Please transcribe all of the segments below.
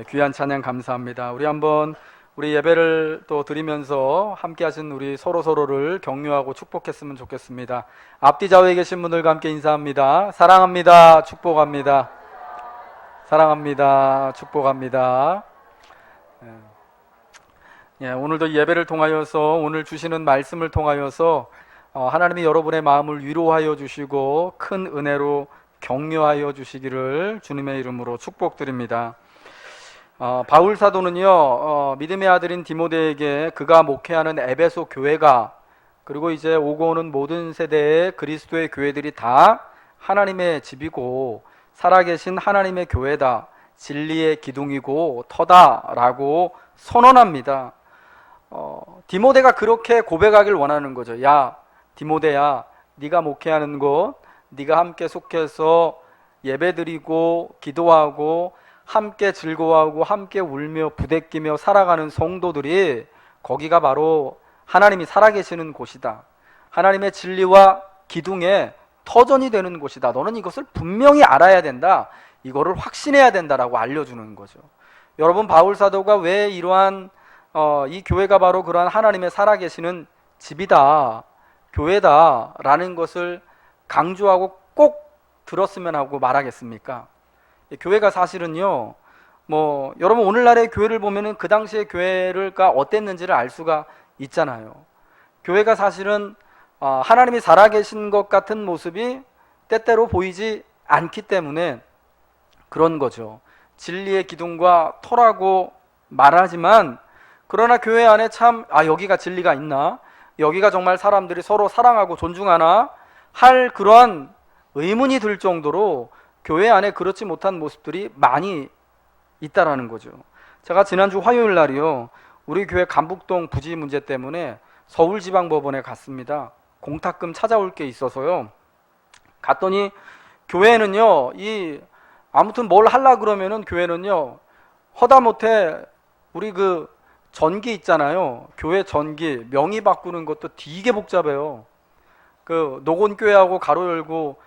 귀한 찬양 감사합니다. 우리 예배를 또 드리면서 함께 하신 우리 서로를 격려하고 축복했으면 좋겠습니다. 앞뒤 좌우에 계신 분들과 함께 인사합니다. 사랑합니다. 축복합니다. 사랑합니다. 축복합니다. 오늘도 예배를 통하여서 오늘 주시는 말씀을 통하여서 하나님이 여러분의 마음을 위로하여 주시고 큰 은혜로 격려하여 주시기를 주님의 이름으로 축복드립니다. 바울 사도는요, 믿음의 아들인 디모데에게 그가 목회하는 에베소 교회가, 그리고 이제 오고 오는 모든 세대의 그리스도의 교회들이 다 하나님의 집이고 살아계신 하나님의 교회다, 진리의 기둥이고 터다라고 선언합니다. 디모데가 그렇게 고백하길 원하는 거죠. 야, 디모데야, 네가 목회하는 곳, 네가 함께 속해서 예배드리고 기도하고 함께 즐거워하고 함께 울며 부대끼며 살아가는 성도들이, 거기가 바로 하나님이 살아계시는 곳이다. 하나님의 진리와 기둥의 터전이 되는 곳이다. 너는 이것을 분명히 알아야 된다. 이거를 확신해야 된다라고 알려주는 거죠. 여러분, 바울 사도가 왜 이러한 이 교회가 바로 그러한 하나님의 살아계시는 집이다, 교회다 라는 것을 강조하고 꼭 들었으면 하고 말하겠습니까? 교회가 사실은요, 여러분 오늘날의 교회를 보면은 그 당시의 교회가 어땠는지를 알 수가 있잖아요. 교회가 사실은 하나님이 살아계신 것 같은 모습이 때때로 보이지 않기 때문에 그런 거죠. 진리의 기둥과 터라고 말하지만, 그러나 교회 안에 참 여기가 진리가 있나? 여기가 정말 사람들이 서로 사랑하고 존중하나? 할 그러한 의문이 들 정도로 교회 안에 그렇지 못한 모습들이 많이 있다라는 거죠. 제가 지난주 화요일 날이요, 우리 교회 간북동 부지 문제 때문에 서울지방법원에 갔습니다. 공탁금 찾아올 게 있어서요. 갔더니 교회는요, 아무튼 뭘 하려 그러면은 교회는요, 허다못해 우리 그 전기 있잖아요. 교회 전기 명의 바꾸는 것도 되게 복잡해요. 그 노곤교회하고 가로 열고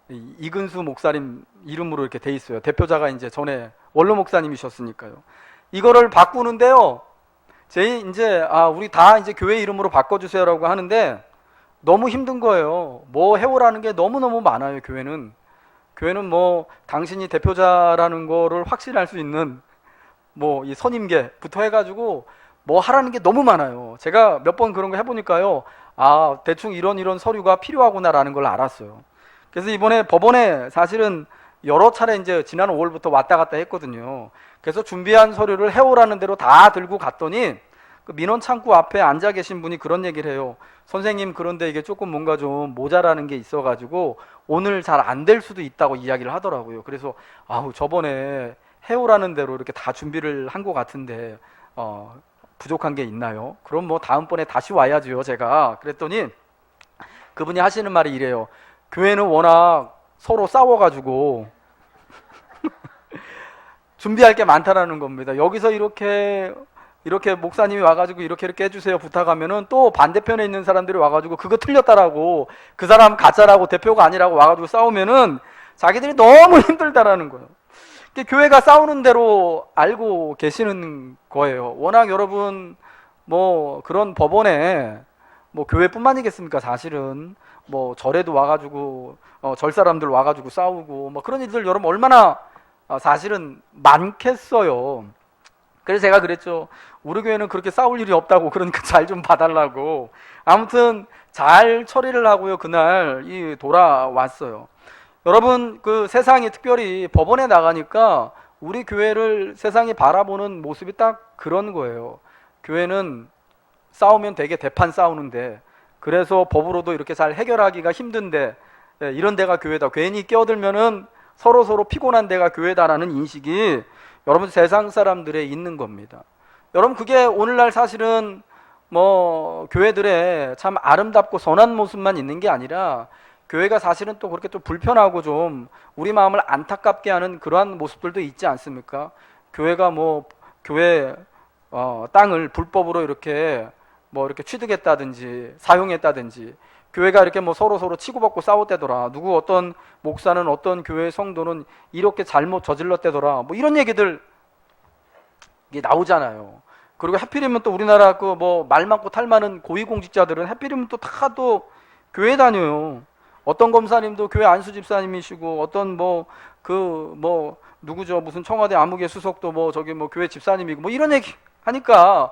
이근수 목사님 이름으로 이렇게 돼 있어요. 대표자가 이제 전에 원로 목사님이셨으니까요. 이거를 바꾸는데요, 우리 다 이제 교회 이름으로 바꿔주세요라고 하는데 너무 힘든 거예요. 뭐 해오라는 게 너무너무 많아요. 교회는 당신이 대표자라는 거를 확신할 수 있는 이 선임계부터 해가지고 뭐 하라는 게 너무 많아요. 제가 몇 번 그런 거 해보니까요, 대충 이런 서류가 필요하구나라는 걸 알았어요. 그래서 이번에 법원에 사실은 여러 차례 이제 지난 5월부터 왔다 갔다 했거든요. 그래서 준비한 서류를 해오라는 대로 다 들고 갔더니 그 민원 창구 앞에 앉아 계신 분이 그런 얘기를 해요. 선생님, 그런데 이게 조금 뭔가 좀 모자라는 게 있어가지고 오늘 잘 안 될 수도 있다고 이야기를 하더라고요. 그래서 저번에 해오라는 대로 이렇게 다 준비를 한 것 같은데 부족한 게 있나요? 그럼 다음번에 다시 와야죠, 제가. 그랬더니 그분이 하시는 말이 이래요. 교회는 워낙 서로 싸워가지고 준비할 게 많다라는 겁니다. 여기서 이렇게 목사님이 와가지고 이렇게 해주세요 부탁하면은 또 반대편에 있는 사람들이 와가지고 그거 틀렸다라고, 그 사람 가짜라고, 대표가 아니라고 와가지고 싸우면은 자기들이 너무 힘들다라는 거예요. 교회가 싸우는 대로 알고 계시는 거예요. 워낙 여러분 그런 법원에 교회뿐만이겠습니까? 사실은 절에도 와가지고 절 사람들 와가지고 싸우고 그런 일들 여러분 얼마나 사실은 많겠어요. 그래서 제가 그랬죠. 우리 교회는 그렇게 싸울 일이 없다고, 그러니까 잘 좀 봐달라고. 아무튼 잘 처리를 하고요, 그날 돌아왔어요. 여러분, 그 세상이 특별히 법원에 나가니까 우리 교회를 세상이 바라보는 모습이 딱 그런 거예요. 교회는 싸우면 되게 대판 싸우는데, 그래서 법으로도 이렇게 잘 해결하기가 힘든데, 이런 데가 교회다. 괜히 끼어들면은 서로 피곤한 데가 교회다라는 인식이 여러분 세상 사람들에 있는 겁니다. 여러분, 그게 오늘날 사실은 교회들의 참 아름답고 선한 모습만 있는 게 아니라, 교회가 사실은 또 그렇게 또 불편하고 좀 우리 마음을 안타깝게 하는 그러한 모습들도 있지 않습니까? 교회가 교회 땅을 불법으로 이렇게 취득했다든지 사용했다든지, 교회가 이렇게 서로 치고받고 싸웠대더라. 어떤 목사는 어떤 교회 성도는 이렇게 잘못 저질렀대더라. 이런 얘기들 이게 나오잖아요. 그리고 하필이면 또 우리나라 그 뭐 말 많고 탈 많은 고위공직자들은 하필이면 또 다 또 교회 다녀요. 어떤 검사님도 교회 안수 집사님이시고, 어떤 뭐 누구죠, 무슨 청와대 아무개 수석도 뭐 저기 뭐 교회 집사님이고 뭐 이런 얘기 하니까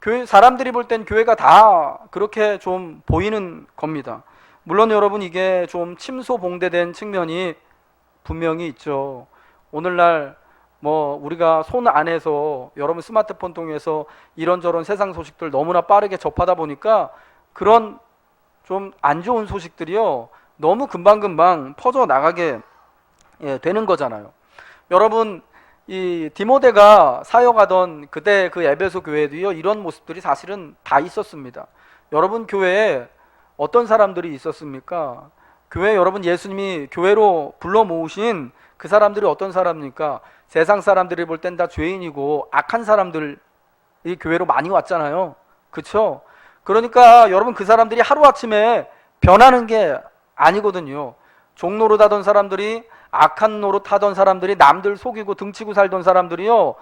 교회 사람들이 볼 땐 교회가 다 그렇게 좀 보이는 겁니다. 물론 여러분, 이게 좀 침소봉대된 측면이 분명히 있죠. 오늘날 뭐 우리가 손 안에서 여러분 스마트폰 통해서 이런저런 세상 소식들 너무나 빠르게 접하다 보니까 그런 좀 안 좋은 소식들이요, 너무 금방금방 퍼져 나가게 되는 거잖아요. 여러분, 이 디모데가 사역하던 그때 그 에베소 교회도요, 이런 모습들이 사실은 다 있었습니다. 여러분, 교회에 어떤 사람들이 있었습니까? 교회, 여러분, 예수님이 교회로 불러 모으신 그 사람들이 어떤 사람입니까? 세상 사람들이 볼 땐 다 죄인이고 악한 사람들이 교회로 많이 왔잖아요. 그렇죠? 그러니까 여러분, 그 사람들이 하루아침에 변하는 게 아니거든요. 종노릇 하던 사람들이, 악한 노릇 하던 사람들이, 남들 속이고 등치고 살던 사람들이요,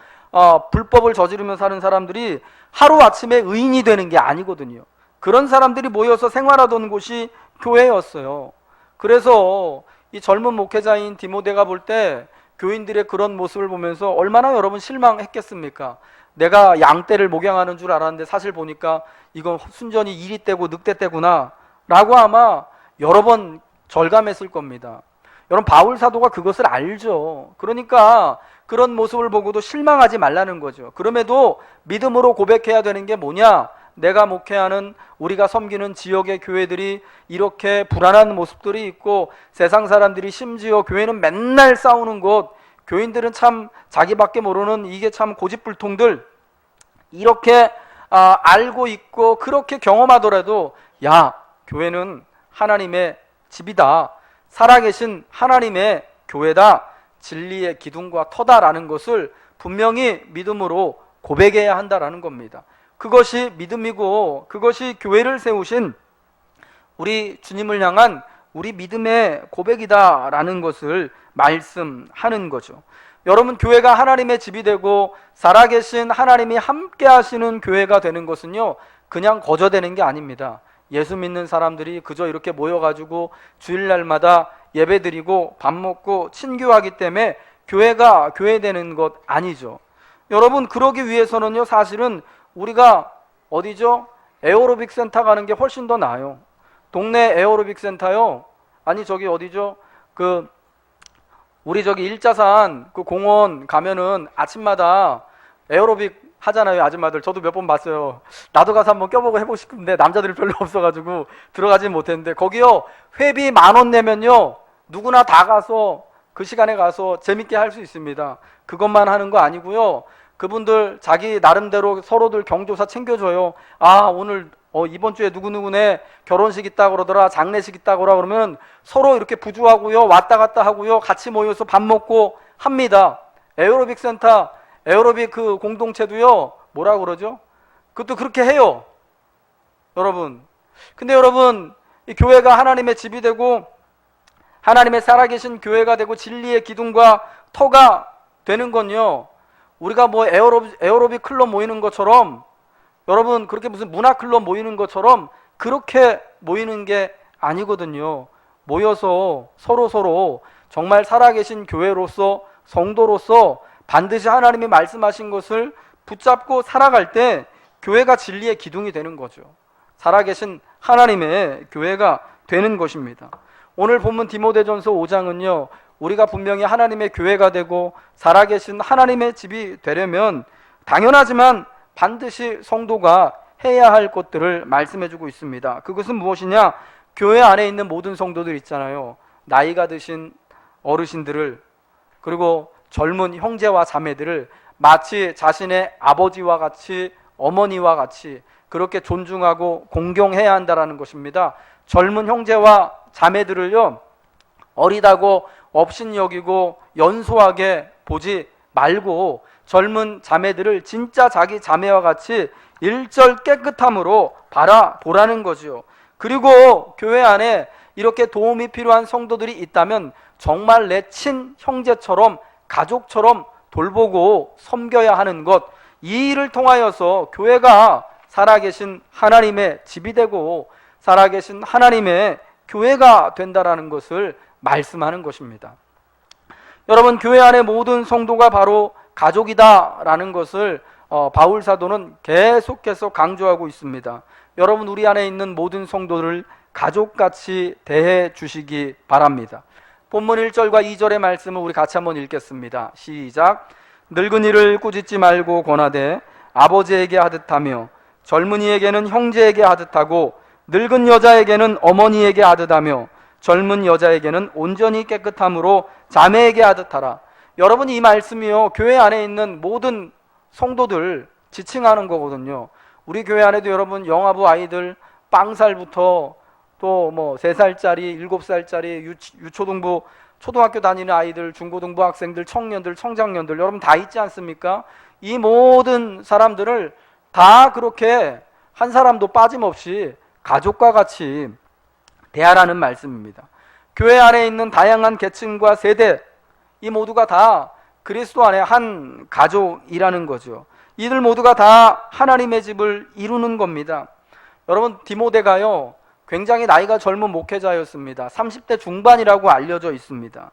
불법을 저지르며 사는 사람들이 하루아침에 의인이 되는 게 아니거든요. 그런 사람들이 모여서 생활하던 곳이 교회였어요. 그래서 이 젊은 목회자인 디모데가 볼 때 교인들의 그런 모습을 보면서 얼마나 여러분 실망했겠습니까? 내가 양떼를 목양하는 줄 알았는데 사실 보니까 이건 순전히 이리 떼고 늑대 떼구나 라고 아마 여러 번 절감했을 겁니다. 여러분, 바울 사도가 그것을 알죠. 그러니까 그런 모습을 보고도 실망하지 말라는 거죠. 그럼에도 믿음으로 고백해야 되는 게 뭐냐? 내가 목회하는, 우리가 섬기는 지역의 교회들이 이렇게 불안한 모습들이 있고, 세상 사람들이 심지어 교회는 맨날 싸우는 곳, 교인들은 참 자기밖에 모르는 이게 참 고집불통들, 이렇게 알고 있고 그렇게 경험하더라도, 야, 교회는 하나님의 집이다, 살아계신 하나님의 교회다, 진리의 기둥과 터다라는 것을 분명히 믿음으로 고백해야 한다라는 겁니다. 그것이 믿음이고 그것이 교회를 세우신 우리 주님을 향한 우리 믿음의 고백이다라는 것을 말씀하는 거죠. 여러분, 교회가 하나님의 집이 되고 살아계신 하나님이 함께 하시는 교회가 되는 것은요, 그냥 거저되는 게 아닙니다. 예수 믿는 사람들이 그저 이렇게 모여가지고 주일날마다 예배드리고 밥 먹고 친교하기 때문에 교회가 교회되는 것 아니죠. 여러분, 그러기 위해서는요, 사실은 우리가 어디죠? 에어로빅 센터 가는 게 훨씬 더 나아요. 동네 에어로빅 센터요, 아니 저기 어디죠? 우리 저기 일자산 그 공원 가면은 아침마다 에어로빅 하잖아요, 아줌마들. 저도 몇 번 봤어요. 나도 가서 한번 껴보고 해보고 싶은데 남자들이 별로 없어가지고 들어가진 못했는데, 거기요 회비 10,000원 내면요 누구나 다 가서 그 시간에 가서 재밌게 할 수 있습니다. 그것만 하는 거 아니고요, 그분들 자기 나름대로 서로들 경조사 챙겨줘요. 아, 오늘 이번 주에 누구누구네 결혼식 있다 그러더라, 장례식 있다 그러면 서로 이렇게 부주하고요, 왔다 갔다 하고요, 같이 모여서 밥 먹고 합니다. 에어로빅 센터, 에어로빅 그 공동체도요, 뭐라 그러죠? 그것도 그렇게 해요, 여러분. 근데 여러분, 이 교회가 하나님의 집이 되고 하나님의 살아계신 교회가 되고 진리의 기둥과 터가 되는 건요, 우리가 뭐 에어로빅 클럽 모이는 것처럼, 여러분, 그렇게 무슨 문화 클럽 모이는 것처럼 그렇게 모이는 게 아니거든요. 모여서 서로 정말 살아계신 교회로서, 성도로서 반드시 하나님이 말씀하신 것을 붙잡고 살아갈 때 교회가 진리의 기둥이 되는 거죠. 살아계신 하나님의 교회가 되는 것입니다. 오늘 본문 디모데전서 5장은요, 우리가 분명히 하나님의 교회가 되고 살아계신 하나님의 집이 되려면 당연하지만 반드시 성도가 해야 할 것들을 말씀해주고 있습니다. 그것은 무엇이냐? 교회 안에 있는 모든 성도들 있잖아요. 나이가 드신 어르신들을, 그리고 젊은 형제와 자매들을 마치 자신의 아버지와 같이, 어머니와 같이 그렇게 존중하고 공경해야 한다는 것입니다. 젊은 형제와 자매들을요, 어리다고 업신여기고 연소하게 보지 말고 젊은 자매들을 진짜 자기 자매와 같이 일절 깨끗함으로 바라보라는 거지요. 그리고 교회 안에 이렇게 도움이 필요한 성도들이 있다면 정말 내 친형제처럼, 가족처럼 돌보고 섬겨야 하는 것, 이 일을 통하여서 교회가 살아계신 하나님의 집이 되고 살아계신 하나님의 교회가 된다라는 것을 말씀하는 것입니다. 여러분, 교회 안의 모든 성도가 바로 가족이다라는 것을 바울 사도는 계속해서 강조하고 있습니다. 여러분, 우리 안에 있는 모든 성도를 가족같이 대해 주시기 바랍니다. 본문 1절과 2절의 말씀을 우리 같이 한번 읽겠습니다. 시작. 늙은이를 꾸짖지 말고 권하되 아버지에게 하듯하며 젊은이에게는 형제에게 하듯하고 늙은 여자에게는 어머니에게 하듯하며 젊은 여자에게는 온전히 깨끗함으로 자매에게 하듯하라. 여러분, 이 말씀이요, 교회 안에 있는 모든 성도들 지칭하는 거거든요. 우리 교회 안에도 여러분, 영아부 아이들 빵살부터 또 뭐 3살짜리, 7살짜리, 유초등부, 초등학교 다니는 아이들, 중고등부 학생들, 청년들, 청장년들, 여러분 다 있지 않습니까? 이 모든 사람들을 다 그렇게 한 사람도 빠짐없이 가족과 같이 대하라는 말씀입니다. 교회 안에 있는 다양한 계층과 세대, 이 모두가 다 그리스도 안에 한 가족이라는 거죠. 이들 모두가 다 하나님의 집을 이루는 겁니다. 여러분, 디모데가요, 굉장히 나이가 젊은 목회자였습니다. 30대 중반이라고 알려져 있습니다.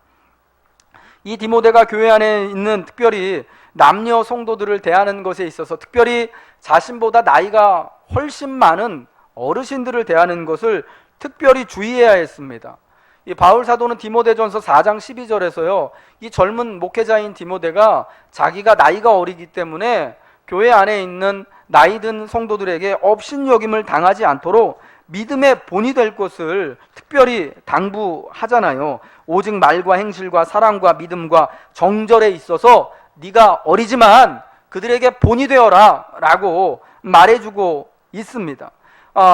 이 디모데가 교회 안에 있는 특별히 남녀 성도들을 대하는 것에 있어서 특별히 자신보다 나이가 훨씬 많은 어르신들을 대하는 것을 특별히 주의해야 했습니다. 이 바울 사도는 디모데전서 4장 12절에서요, 이 젊은 목회자인 디모데가 자기가 나이가 어리기 때문에 교회 안에 있는 나이든 성도들에게 업신여김을 당하지 않도록 믿음의 본이 될 것을 특별히 당부하잖아요. 오직 말과 행실과 사랑과 믿음과 정절에 있어서 네가 어리지만 그들에게 본이 되어라 라고 말해주고 있습니다.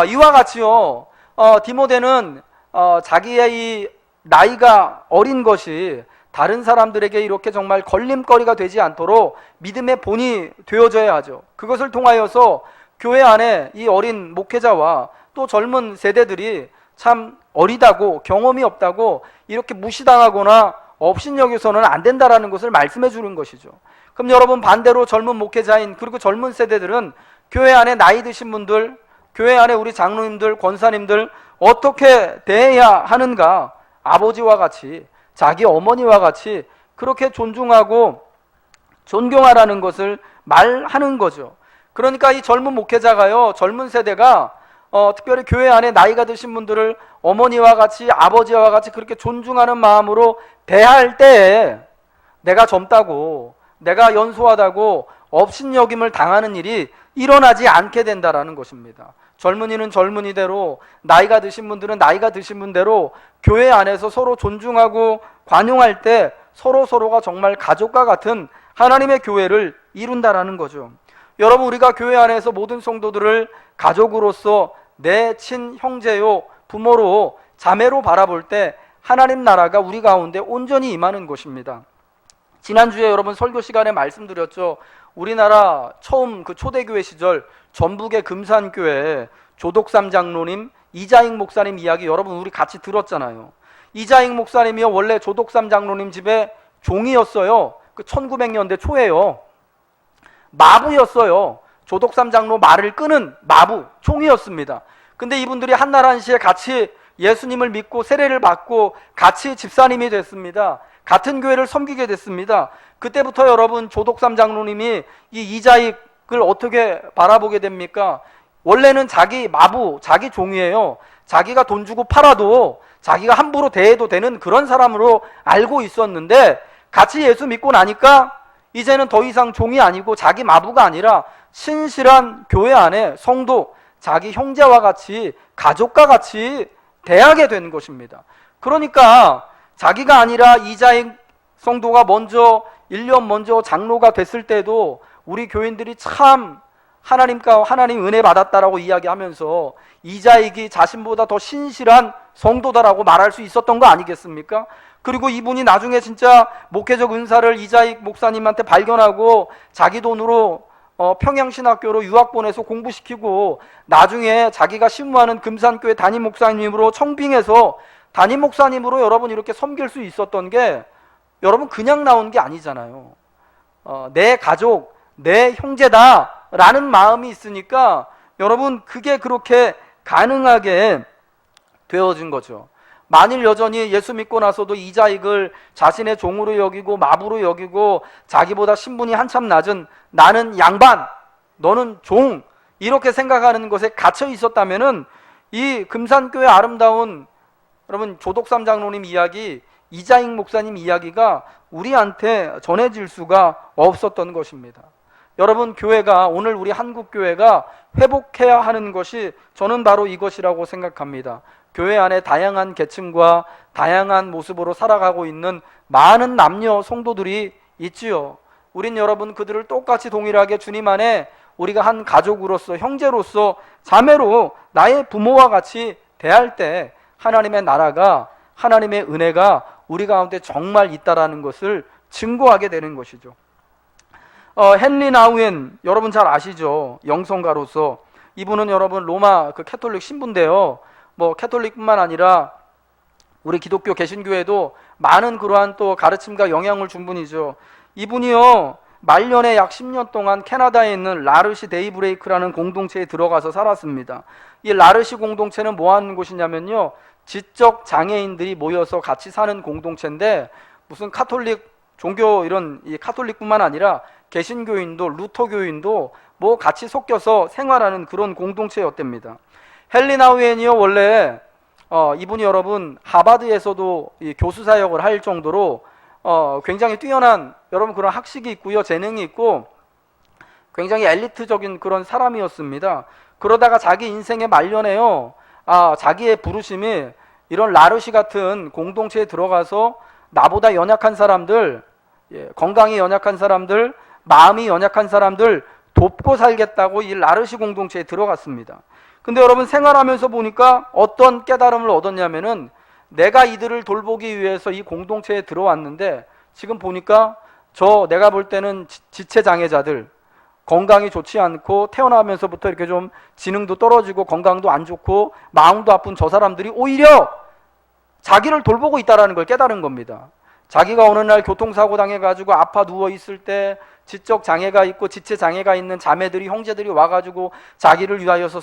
이와 같이요, 디모데는 자기의 이 나이가 어린 것이 다른 사람들에게 이렇게 정말 걸림거리가 되지 않도록 믿음의 본이 되어져야 하죠. 그것을 통하여서 교회 안에 이 어린 목회자와 또 젊은 세대들이 참 어리다고, 경험이 없다고 이렇게 무시당하거나 업신여겨서는 안 된다라는 것을 말씀해 주는 것이죠. 그럼 여러분, 반대로 젊은 목회자인 그리고 젊은 세대들은 교회 안에 나이 드신 분들, 교회 안에 우리 장로님들, 권사님들 어떻게 대해야 하는가? 아버지와 같이, 자기 어머니와 같이 그렇게 존중하고 존경하라는 것을 말하는 거죠. 그러니까 이 젊은 목회자가요, 젊은 세대가 특별히 교회 안에 나이가 드신 분들을 어머니와 같이, 아버지와 같이 그렇게 존중하는 마음으로 대할 때에 내가 젊다고, 내가 연소하다고 업신여김을 당하는 일이 일어나지 않게 된다라는 것입니다. 젊은이는 젊은이대로, 나이가 드신 분들은 나이가 드신 분대로 교회 안에서 서로 존중하고 관용할 때 서로가 정말 가족과 같은 하나님의 교회를 이룬다라는 거죠. 여러분, 우리가 교회 안에서 모든 성도들을 가족으로서 내 친형제요, 부모로, 자매로 바라볼 때 하나님 나라가 우리 가운데 온전히 임하는 것입니다. 지난주에 여러분 설교 시간에 말씀드렸죠. 우리나라 처음 그 초대교회 시절 전북의 금산교회 조독삼 장로님, 이자익 목사님 이야기 여러분 우리 같이 들었잖아요. 이자익 목사님이요, 원래 조독삼 장로님 집에 종이었어요. 그 1900년대 초에요. 마부였어요. 조독삼 장로 말을 끄는 마부, 총이었습니다. 근데 이분들이 한나라한시에 같이 예수님을 믿고 세례를 받고 같이 집사님이 됐습니다. 같은 교회를 섬기게 됐습니다. 그때부터 여러분 조독삼 장로님이 이 이자익을 어떻게 바라보게 됩니까? 원래는 자기 마부, 자기 종이에요. 자기가 돈 주고 팔아도 자기가 함부로 대해도 되는 그런 사람으로 알고 있었는데 같이 예수 믿고 나니까 이제는 더 이상 종이 아니고 자기 마부가 아니라 신실한 교회 안에 성도, 자기 형제와 같이 가족과 같이 대하게 되는 것입니다. 그러니까 자기가 아니라 이자익 성도가 먼저 1년 먼저 장로가 됐을 때도 우리 교인들이 참 하나님과 하나님 은혜 받았다라고 이야기하면서 이자익이 자신보다 더 신실한 성도다라고 말할 수 있었던 거 아니겠습니까? 그리고 이분이 나중에 진짜 목회적 은사를 이자익 목사님한테 발견하고 자기 돈으로 평양신학교로 유학 보내서 공부시키고 나중에 자기가 신무하는 금산교회 담임 목사님으로 청빙해서 담임 목사님으로 여러분 이렇게 섬길 수 있었던 게 여러분 그냥 나온 게 아니잖아요. 내 가족, 내 형제다라는 마음이 있으니까 여러분 그게 그렇게 가능하게 되어진 거죠. 만일 여전히 예수 믿고 나서도 이자익을 자신의 종으로 여기고 마부로 여기고 자기보다 신분이 한참 낮은 나는 양반, 너는 종, 이렇게 생각하는 것에 갇혀 있었다면은 이 금산교회 아름다운 여러분 조덕삼 장로님 이야기, 이자익 목사님 이야기가 우리한테 전해질 수가 없었던 것입니다. 여러분, 교회가, 오늘 우리 한국교회가 회복해야 하는 것이 저는 바로 이것이라고 생각합니다. 교회 안에 다양한 계층과 다양한 모습으로 살아가고 있는 많은 남녀 성도들이 있지요. 우린 여러분 그들을 똑같이 동일하게 주님 안에 우리가 한 가족으로서, 형제로서, 자매로 나의 부모와 같이 대할 때 하나님의 나라가, 하나님의 은혜가 우리 가운데 정말 있다라는 것을 증거하게 되는 것이죠. 헨리 나우엔 여러분 잘 아시죠? 영성가로서 이분은 여러분 로마 그 캐톨릭 신부인데요. 뭐 캐톨릭뿐만 아니라 우리 기독교 개신교에도 많은 그러한 또 가르침과 영향을 준 분이죠. 이분이요 말년에 약 10년 동안 캐나다에 있는 라르시 데이브레이크라는 공동체에 들어가서 살았습니다. 이 라르시 공동체는 뭐 하는 곳이냐면요, 지적 장애인들이 모여서 같이 사는 공동체인데, 무슨 카톨릭 종교 이런 이 카톨릭뿐만 아니라 개신교인도 루터교인도 뭐 같이 섞여서 생활하는 그런 공동체였답니다. 헨리 나우엔이요 원래 이분이 여러분 하버드에서도 이 교수 사역을 할 정도로 굉장히 뛰어난 여러분 그런 학식이 있고요, 재능이 있고 굉장히 엘리트적인 그런 사람이었습니다. 그러다가 자기 인생의 말년에요, 자기의 부르심이 이런 라르시 같은 공동체에 들어가서 나보다 연약한 사람들, 건강이 연약한 사람들, 마음이 연약한 사람들 돕고 살겠다고 이 라르시 공동체에 들어갔습니다. 근데 여러분 생활하면서 보니까 어떤 깨달음을 얻었냐면은, 내가 이들을 돌보기 위해서 이 공동체에 들어왔는데 지금 보니까 내가 볼 때는 지체장애자들, 건강이 좋지 않고 태어나면서부터 이렇게 좀 지능도 떨어지고 건강도 안 좋고 마음도 아픈 저 사람들이 오히려 자기를 돌보고 있다는 걸 깨달은 겁니다. 자기가 어느 날 교통사고 당해가지고 아파 누워있을 때 지적 장애가 있고 지체 장애가 있는 자매들이, 형제들이 와가지고 자기를 위하여서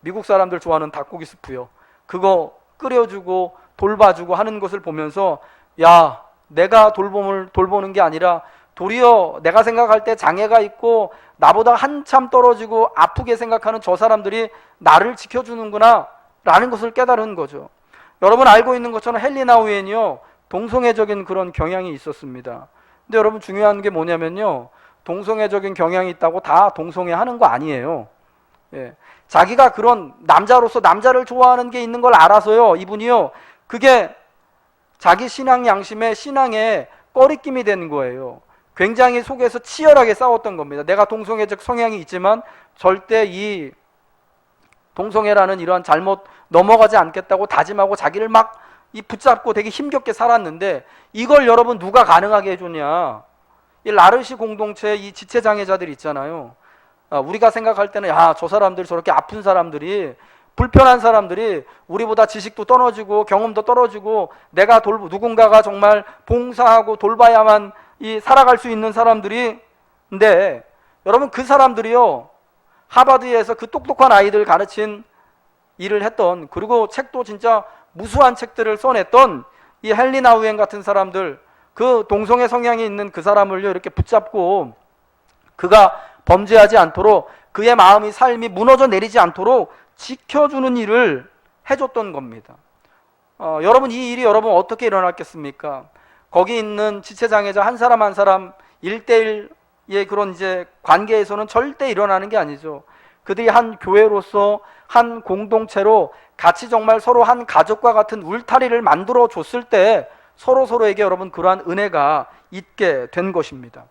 미국 사람들 좋아하는 닭고기 스프요, 그거 끓여주고 돌봐주고 하는 것을 보면서, 야, 내가 돌보는 게 아니라 도리어 내가 생각할 때 장애가 있고 나보다 한참 떨어지고 아프게 생각하는 저 사람들이 나를 지켜주는구나 라는 것을 깨달은 거죠. 여러분 알고 있는 것처럼 헨리 나우엔이요 동성애적인 그런 경향이 있었습니다. 근데 여러분 중요한 게 뭐냐면요, 동성애적인 경향이 있다고 다 동성애 하는 거 아니에요. 자기가 그런 남자로서 남자를 좋아하는 게 있는 걸 알아서요, 이분이요 그게 자기 신앙 양심의 신앙에 꺼리낌이 되는 거예요. 굉장히 속에서 치열하게 싸웠던 겁니다. 내가 동성애적 성향이 있지만 절대 이 동성애라는 이러한 잘못 넘어가지 않겠다고 다짐하고 자기를 막 붙잡고 되게 힘겹게 살았는데, 이걸 여러분 누가 가능하게 해줬냐? 이 라르시 공동체 이 지체장애자들 있잖아요. 우리가 생각할 때는 저 사람들, 저렇게 아픈 사람들이, 불편한 사람들이, 우리보다 지식도 떨어지고 경험도 떨어지고 내가 누군가가 정말 봉사하고 돌봐야만 살아갈 수 있는 사람들이, 근데 여러분 그 사람들이요 하버드에서 그 똑똑한 아이들 가르친 일을 했던, 그리고 책도 진짜 무수한 책들을 써냈던 이 헨리 나우엔 같은 사람들, 그 동성애 성향이 있는 그 사람을요 이렇게 붙잡고 그가 범죄하지 않도록, 그의 마음이, 삶이 무너져 내리지 않도록 지켜주는 일을 해줬던 겁니다. 여러분 이 일이 여러분 어떻게 일어났겠습니까? 거기 있는 지체장애자 한 사람 한 사람 1대1의 그런 이제 관계에서는 절대 일어나는 게 아니죠. 그들이 한 교회로서, 한 공동체로 같이 정말 서로 한 가족과 같은 울타리를 만들어 줬을 때 서로에게 여러분 그러한 은혜가 있게 된 것입니다.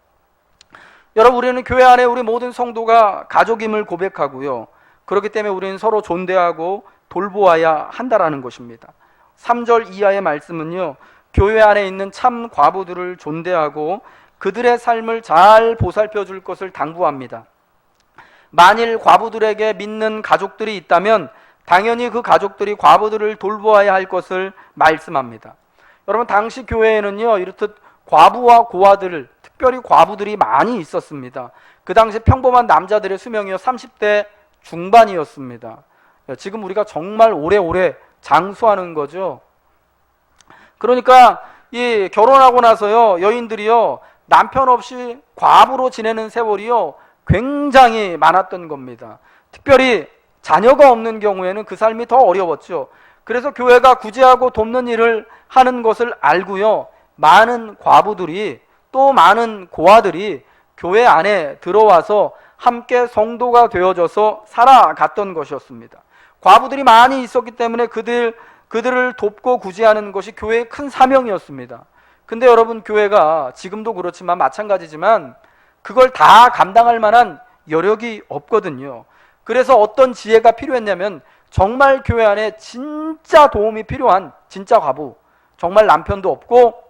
여러분 우리는 교회 안에 우리 모든 성도가 가족임을 고백하고요, 그렇기 때문에 우리는 서로 존대하고 돌보아야 한다라는 것입니다. 3절 이하의 말씀은요, 교회 안에 있는 참 과부들을 존대하고 그들의 삶을 잘 보살펴 줄 것을 당부합니다. 만일 과부들에게 믿는 가족들이 있다면 당연히 그 가족들이 과부들을 돌보아야 할 것을 말씀합니다. 여러분 당시 교회에는요 이렇듯 과부와 고아들을, 특별히 과부들이 많이 있었습니다. 그 당시 평범한 남자들의 수명이요 30대 중반이었습니다. 지금 우리가 정말 오래오래 장수하는 거죠. 그러니까 이 결혼하고 나서요 여인들이요 남편 없이 과부로 지내는 세월이요 굉장히 많았던 겁니다. 특별히 자녀가 없는 경우에는 그 삶이 더 어려웠죠. 그래서 교회가 구제하고 돕는 일을 하는 것을 알고요 많은 과부들이 또 많은 고아들이 교회 안에 들어와서 함께 성도가 되어져서 살아갔던 것이었습니다. 과부들이 많이 있었기 때문에 그들을 돕고 구제하는 것이 교회의 큰 사명이었습니다. 근데 여러분 교회가 지금도 그렇지만 마찬가지지만 그걸 다 감당할 만한 여력이 없거든요. 그래서 어떤 지혜가 필요했냐면 정말 교회 안에 진짜 도움이 필요한 진짜 과부, 정말 남편도 없고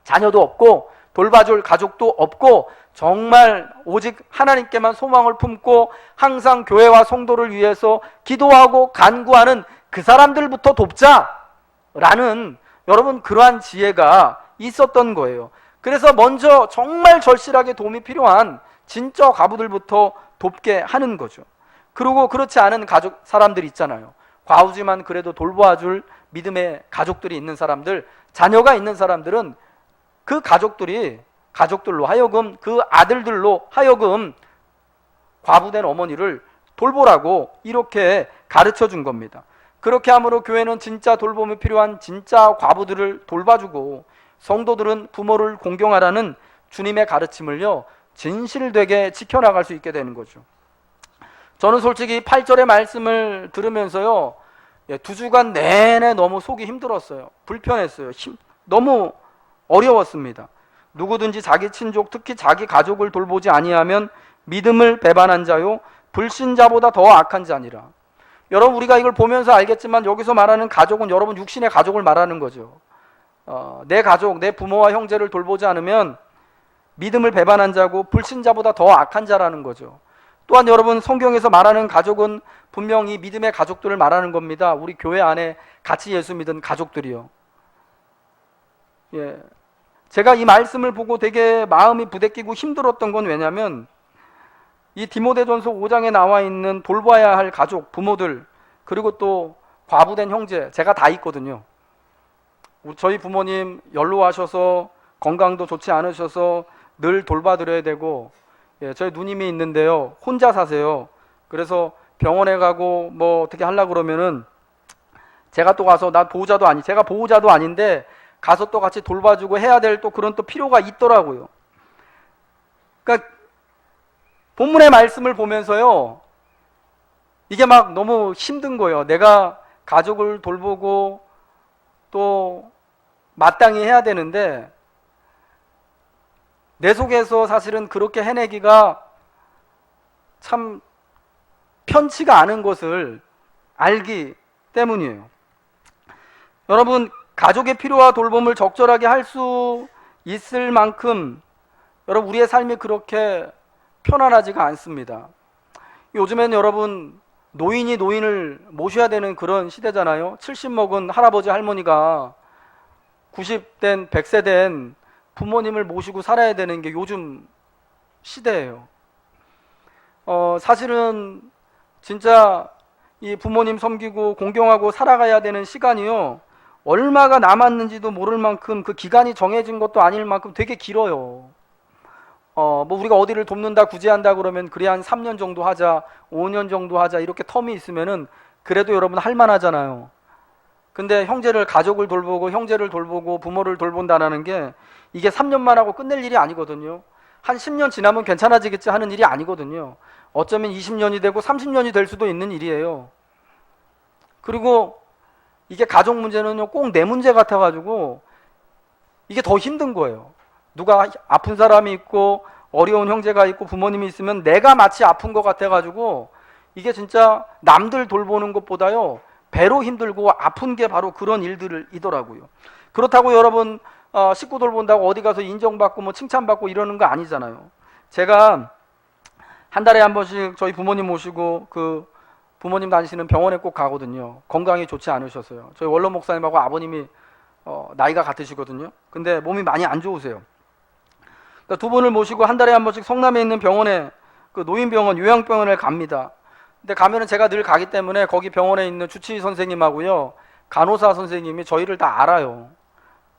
자녀도 없고 돌봐줄 가족도 없고 정말 오직 하나님께만 소망을 품고 항상 교회와 성도를 위해서 기도하고 간구하는 그 사람들부터 돕자라는 여러분 그러한 지혜가 있었던 거예요. 그래서 먼저 정말 절실하게 도움이 필요한 진짜 과부들부터 돕게 하는 거죠. 그리고 그렇지 않은 가족 사람들 있잖아요. 과부지만 그래도 돌보아줄 믿음의 가족들이 있는 사람들, 자녀가 있는 사람들은 그 가족들로 하여금 그 아들들로 하여금 과부된 어머니를 돌보라고 이렇게 가르쳐 준 겁니다. 그렇게 함으로 교회는 진짜 돌봄이 필요한 진짜 과부들을 돌봐주고 성도들은 부모를 공경하라는 주님의 가르침을요 진실되게 지켜나갈 수 있게 되는 거죠. 저는 솔직히 8절의 말씀을 들으면서요 2주간 내내 너무 속이 힘들었어요. 불편했어요. 너무 어려웠습니다. 누구든지 자기 친족 특히 자기 가족을 돌보지 아니하면 믿음을 배반한 자요 불신자보다 더 악한 자니라. 여러분 우리가 이걸 보면서 알겠지만 여기서 말하는 가족은 여러분 육신의 가족을 말하는 거죠. 내 가족, 내 부모와 형제를 돌보지 않으면 믿음을 배반한 자고 불신자보다 더 악한 자라는 거죠. 또한 여러분 성경에서 말하는 가족은 분명히 믿음의 가족들을 말하는 겁니다. 우리 교회 안에 같이 예수 믿은 가족들이요. 제가 이 말씀을 보고 되게 마음이 부대끼고 힘들었던 건 왜냐면 이 디모데전서 5장에 나와 있는 돌봐야 할 가족, 부모들 그리고 또 과부된 형제 제가 다 있거든요. 저희 부모님 연로하셔서 건강도 좋지 않으셔서 늘 돌봐드려야 되고 저희 누님이 있는데요 혼자 사세요. 그래서 병원에 가고 뭐 어떻게 하려고 그러면은 제가 또 가서 제가 보호자도 아닌데 가서 또 같이 돌봐주고 해야 될 또 그런 또 필요가 있더라고요. 그러니까 본문의 말씀을 보면서요 이게 막 너무 힘든 거예요. 내가 가족을 돌보고 또 마땅히 해야 되는데 내 속에서 사실은 그렇게 해내기가 참 편치가 않은 것을 알기 때문이에요. 여러분 가족의 필요와 돌봄을 적절하게 할 수 있을 만큼 여러분 우리의 삶이 그렇게 편안하지가 않습니다. 요즘엔 여러분 노인이 노인을 모셔야 되는 그런 시대잖아요. 70 먹은 할아버지 할머니가 90된 100세 된 부모님을 모시고 살아야 되는 게 요즘 시대예요. 사실은 진짜 이 부모님 섬기고 공경하고 살아가야 되는 시간이요 얼마가 남았는지도 모를 만큼 그 기간이 정해진 것도 아닐 만큼 되게 길어요. 뭐 우리가 어디를 돕는다 구제한다 그러면 그래 한 3년 정도 하자 5년 정도 하자 이렇게 텀이 있으면은 그래도 여러분 할만하잖아요. 근데 가족을 돌보고 형제를 돌보고 부모를 돌본다는 게 이게 3년만 하고 끝낼 일이 아니거든요. 한 10년 지나면 괜찮아지겠지 하는 일이 아니거든요. 어쩌면 20년이 되고 30년이 될 수도 있는 일이에요. 그리고 이게 가족 문제는요 꼭 내 문제 같아가지고 이게 더 힘든 거예요. 누가 아픈 사람이 있고 어려운 형제가 있고 부모님이 있으면 내가 마치 아픈 것 같아가지고 이게 진짜 남들 돌보는 것보다요 배로 힘들고 아픈 게 바로 그런 일들이더라고요. 그렇다고 여러분 식구 돌본다고 어디 가서 인정받고 뭐 칭찬받고 이러는 거 아니잖아요. 제가 한 달에 한 번씩 저희 부모님 모시고 그 부모님 다니시는 병원에 꼭 가거든요. 건강이 좋지 않으셔서요. 저희 원로 목사님하고 아버님이 나이가 같으시거든요. 근데 몸이 많이 안 좋으세요. 그러니까 두 분을 모시고 한 달에 한 번씩 성남에 있는 병원에, 그 노인병원, 요양병원에 갑니다. 근데 가면은 제가 늘 가기 때문에 거기 병원에 있는 주치의 선생님하고요, 간호사 선생님이 저희를 다 알아요.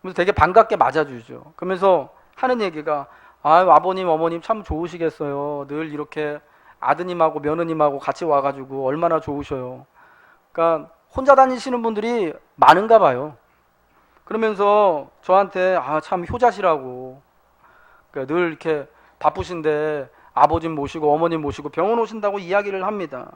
그래서 되게 반갑게 맞아주죠. 그러면서 하는 얘기가, 아유, 아버님, 어머님 참 좋으시겠어요. 늘 이렇게 아드님하고 며느님하고 같이 와가지고 얼마나 좋으셔요. 그러니까 혼자 다니시는 분들이 많은가 봐요. 그러면서 저한테, 아, 참 효자시라고. 그러니까 늘 이렇게 바쁘신데 아버님 모시고 어머님 모시고 병원 오신다고 이야기를 합니다.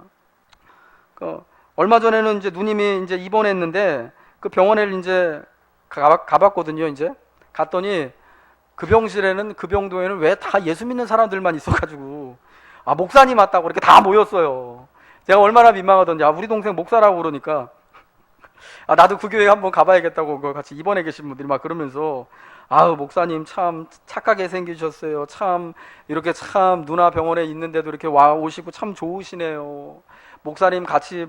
얼마 전에는 이제 누님이 이제 입원했는데 그 병원에 이제 가봤거든요. 이제 갔더니 그 병실에는, 그 병동에는 왜 다 예수 믿는 사람들만 있어가지고, 아, 목사님 왔다고 이렇게 다 모였어요. 제가 얼마나 민망하던지. 아, 우리 동생 목사라고 그러니까, 아, 나도 그 교회 한번 가봐야겠다고 같이 입원해 계신 분들이 막 그러면서, 아우, 목사님 참 착하게 생기셨어요. 참 이렇게 참 누나 병원에 있는데도 이렇게 와 오시고 참 좋으시네요. 목사님 같이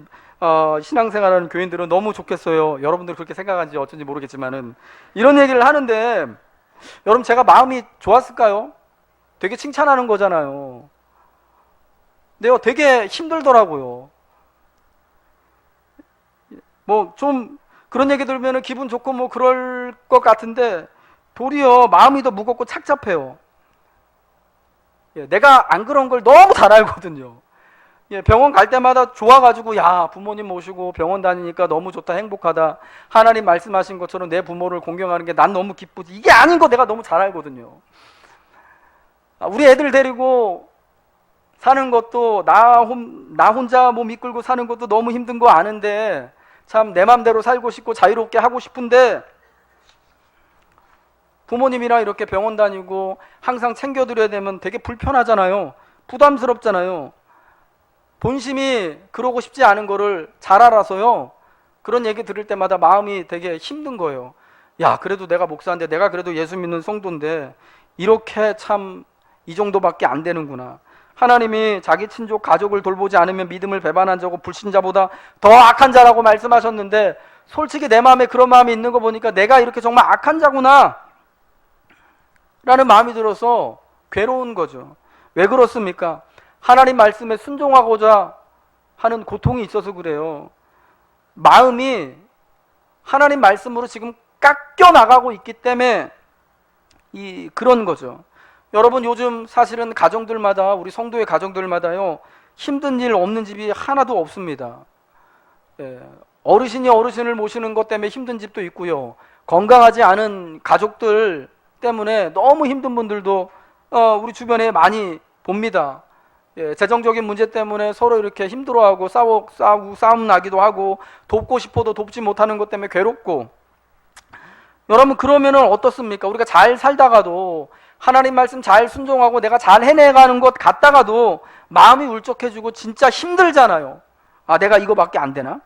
신앙생활하는 교인들은 너무 좋겠어요. 여러분들 그렇게 생각하는지 어쩐지 모르겠지만은 이런 얘기를 하는데, 여러분 제가 마음이 좋았을까요? 되게 칭찬하는 거잖아요. 근데요, 되게 힘들더라고요. 뭐 좀 그런 얘기 들으면 기분 좋고 뭐 그럴 것 같은데 도리어 마음이 더 무겁고 착잡해요. 내가 안 그런 걸 너무 잘 알거든요. 병원 갈 때마다 좋아가지고, 야, 부모님 모시고 병원 다니니까 너무 좋다, 행복하다, 하나님 말씀하신 것처럼 내 부모를 공경하는 게 난 너무 기쁘지, 이게 아닌 거 내가 너무 잘 알거든요. 우리 애들 데리고 사는 것도, 나 혼자 몸 이끌고 사는 것도 너무 힘든 거 아는데 참 내 맘대로 살고 싶고 자유롭게 하고 싶은데, 부모님이랑 이렇게 병원 다니고 항상 챙겨드려야 되면 되게 불편하잖아요. 부담스럽잖아요. 본심이 그러고 싶지 않은 거를 잘 알아서요, 그런 얘기 들을 때마다 마음이 되게 힘든 거예요. 야, 그래도 내가 목사인데, 내가 그래도 예수 믿는 성도인데 이렇게 참 이 정도밖에 안 되는구나. 하나님이 자기 친족 가족을 돌보지 않으면 믿음을 배반한 자고 불신자보다 더 악한 자라고 말씀하셨는데, 솔직히 내 마음에 그런 마음이 있는 거 보니까 내가 이렇게 정말 악한 자구나 라는 마음이 들어서 괴로운 거죠. 왜 그렇습니까? 하나님 말씀에 순종하고자 하는 고통이 있어서 그래요. 마음이 하나님 말씀으로 지금 깎여 나가고 있기 때문에 그런 거죠. 여러분, 요즘 사실은 가정들마다, 우리 성도의 가정들마다요, 힘든 일 없는 집이 하나도 없습니다. 어르신이 어르신을 모시는 것 때문에 힘든 집도 있고요, 건강하지 않은 가족들 때문에 너무 힘든 분들도 우리 주변에 많이 봅니다. 재정적인 문제 때문에 서로 이렇게 힘들어하고 싸우고 싸움 나기도 하고, 돕고 싶어도 돕지 못하는 것 때문에 괴롭고. 여러분, 그러면은 어떻습니까? 우리가 잘 살다가도, 하나님 말씀 잘 순종하고 내가 잘 해내가는 것 같다가도 마음이 울적해지고 진짜 힘들잖아요. 아, 내가 이거밖에 안 되나?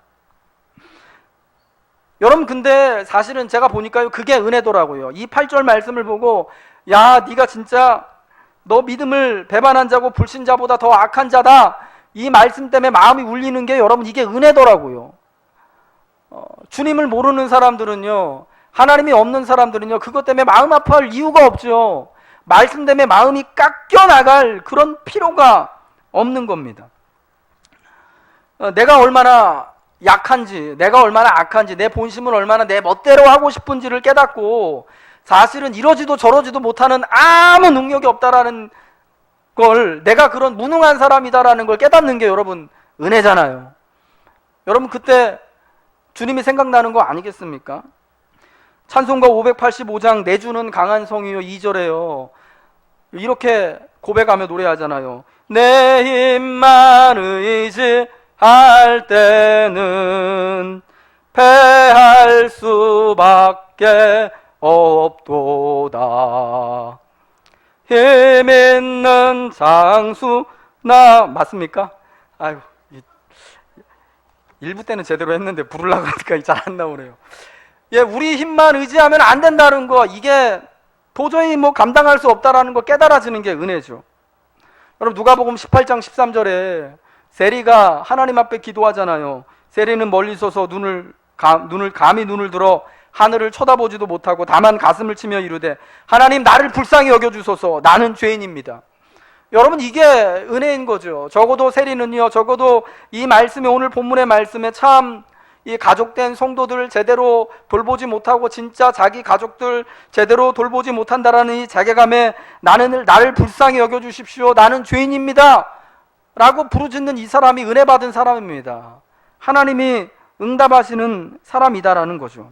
여러분, 근데 사실은 제가 보니까요, 그게 은혜더라고요. 이 8절 말씀을 보고, 야, 네가 진짜 너 믿음을 배반한 자고 불신자보다 더 악한 자다, 이 말씀 때문에 마음이 울리는 게, 여러분, 이게 은혜더라고요. 주님을 모르는 사람들은요, 하나님이 없는 사람들은요, 그것 때문에 마음 아파할 이유가 없죠. 말씀 때문에 마음이 깎여 나갈 그런 필요가 없는 겁니다. 내가 얼마나 약한지, 내가 얼마나 악한지, 내 본심을 얼마나 내 멋대로 하고 싶은지를 깨닫고, 사실은 이러지도 저러지도 못하는 아무 능력이 없다라는 걸, 내가 그런 무능한 사람이다라는 걸 깨닫는 게 여러분 은혜잖아요. 여러분, 그때 주님이 생각나는 거 아니겠습니까? 찬송가 585장 내주는 강한 성이요 2절에요, 이렇게 고백하며 노래하잖아요. 내 힘만 의지할 때는 패할 수밖에 없도다. 힘 있는 장수나, 맞습니까? 아유, 1부 때는 제대로 했는데 부르려고 하니까 잘 안 나오네요. 우리 힘만 의지하면 안 된다는 거, 이게 도저히 뭐 감당할 수 없다라는 거 깨달아지는 게 은혜죠. 여러분, 누가복음 18장 13절에 세리가 하나님 앞에 기도하잖아요. 세리는 멀리 서서 감히 눈을 들어 하늘을 쳐다보지도 못하고 다만 가슴을 치며 이르되 하나님 나를 불쌍히 여겨주소서 나는 죄인입니다. 여러분 이게 은혜인 거죠. 적어도 세리는요, 적어도 이 말씀에, 오늘 본문의 말씀에 참 이 가족된 성도들을 제대로 돌보지 못하고 진짜 자기 가족들 제대로 돌보지 못한다라는 이 자괴감에 나를 불쌍히 여겨주십시오 나는 죄인입니다 라고 부르짖는 이 사람이 은혜 받은 사람입니다. 하나님이 응답하시는 사람이다라는 거죠.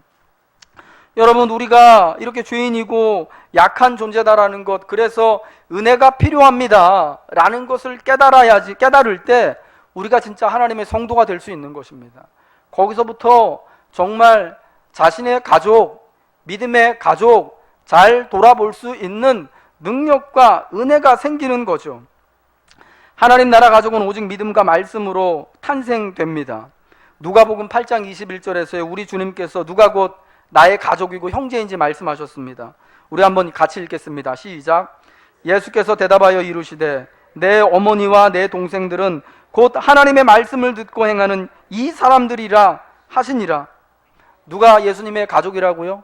여러분 우리가 이렇게 죄인이고 약한 존재다라는 것, 그래서 은혜가 필요합니다 라는 것을 깨달을 때 우리가 진짜 하나님의 성도가 될 수 있는 것입니다. 거기서부터 정말 자신의 가족, 믿음의 가족 잘 돌아볼 수 있는 능력과 은혜가 생기는 거죠. 하나님 나라 가족은 오직 믿음과 말씀으로 탄생됩니다. 누가복음 8장 21절에서요 우리 주님께서 누가 곧 나의 가족이고 형제인지 말씀하셨습니다. 우리 한번 같이 읽겠습니다. 시작. 예수께서 대답하여 이르시되 내 어머니와 내 동생들은 곧 하나님의 말씀을 듣고 행하는 이 사람들이라 하시니라. 누가 예수님의 가족이라고요?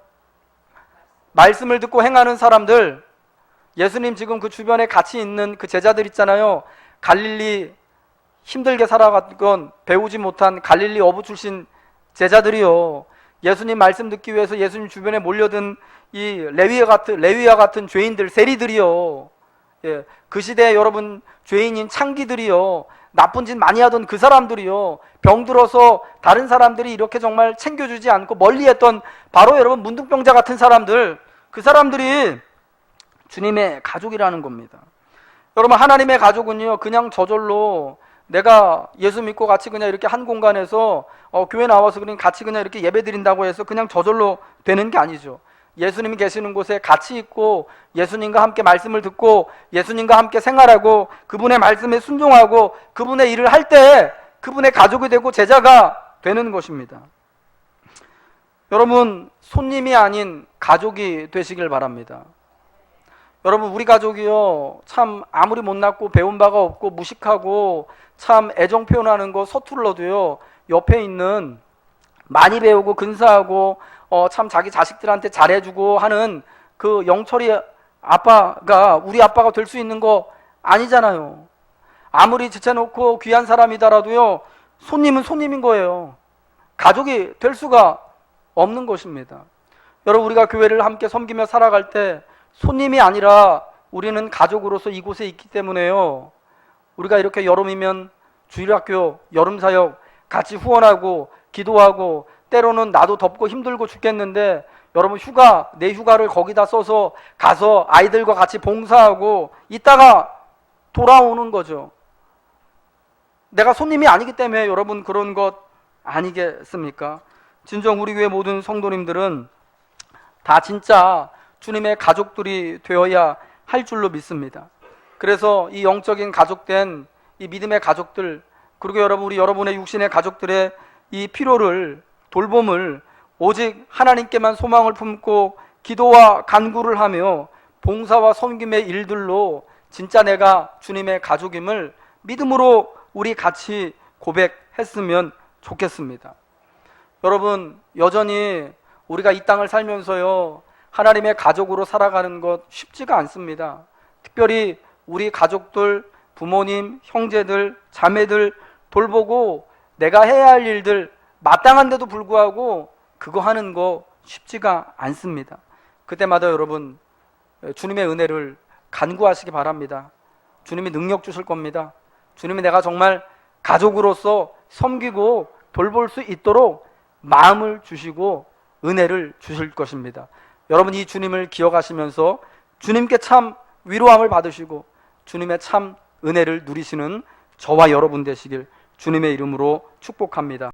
말씀을 듣고 행하는 사람들. 예수님 지금 그 주변에 같이 있는 그 제자들 있잖아요. 갈릴리 힘들게 살아갔건 배우지 못한 갈릴리 어부 출신 제자들이요, 예수님 말씀 듣기 위해서 예수님 주변에 몰려든 이 레위와 같은 죄인들, 세리들이요, 예, 그 시대에 여러분 죄인인 창기들이요, 나쁜 짓 많이 하던 그 사람들이요, 병들어서 다른 사람들이 이렇게 정말 챙겨주지 않고 멀리했던 바로 여러분 문둥병자 같은 사람들, 그 사람들이 주님의 가족이라는 겁니다. 여러분 하나님의 가족은요 그냥 저절로 내가 예수 믿고 같이 그냥 이렇게 한 공간에서 교회 나와서 그냥 같이 그냥 이렇게 예배 드린다고 해서 그냥 저절로 되는 게 아니죠. 예수님이 계시는 곳에 같이 있고 예수님과 함께 말씀을 듣고 예수님과 함께 생활하고 그분의 말씀에 순종하고 그분의 일을 할 때 그분의 가족이 되고 제자가 되는 것입니다. 여러분 손님이 아닌 가족이 되시길 바랍니다. 여러분 우리 가족이요 참 아무리 못났고 배운 바가 없고 무식하고 참 애정 표현하는 거 서툴러도요 옆에 있는 많이 배우고 근사하고 참 자기 자식들한테 잘해주고 하는 그 영철이 아빠가 우리 아빠가 될 수 있는 거 아니잖아요. 아무리 지쳐놓고 귀한 사람이더라도요 손님은 손님인 거예요. 가족이 될 수가 없는 것입니다. 여러분 우리가 교회를 함께 섬기며 살아갈 때 손님이 아니라 우리는 가족으로서 이곳에 있기 때문에요, 우리가 이렇게 여름이면 주일학교 여름사역 같이 후원하고 기도하고 때로는 나도 덥고 힘들고 죽겠는데 여러분 내 휴가를 거기다 써서 가서 아이들과 같이 봉사하고 있다가 돌아오는 거죠. 내가 손님이 아니기 때문에 여러분 그런 것 아니겠습니까? 진정 우리 교회 모든 성도님들은 다 진짜 주님의 가족들이 되어야 할 줄로 믿습니다. 그래서 이 영적인 가족된 이 믿음의 가족들, 그리고 우리 여러분의 육신의 가족들의 이 필요를, 돌봄을 오직 하나님께만 소망을 품고 기도와 간구를 하며 봉사와 섬김의 일들로 진짜 내가 주님의 가족임을 믿음으로 우리 같이 고백했으면 좋겠습니다. 여러분 여전히 우리가 이 땅을 살면서요 하나님의 가족으로 살아가는 것 쉽지가 않습니다. 특별히 우리 가족들, 부모님, 형제들, 자매들 돌보고 내가 해야 할 일들 마땅한데도 불구하고 그거 하는 거 쉽지가 않습니다. 그때마다 여러분 주님의 은혜를 간구하시기 바랍니다. 주님이 능력 주실 겁니다. 주님이 내가 정말 가족으로서 섬기고 돌볼 수 있도록 마음을 주시고 은혜를 주실 것입니다. 여러분 이 주님을 기억하시면서 주님께 참 위로함을 받으시고 주님의 참 은혜를 누리시는 저와 여러분 되시길 주님의 이름으로 축복합니다.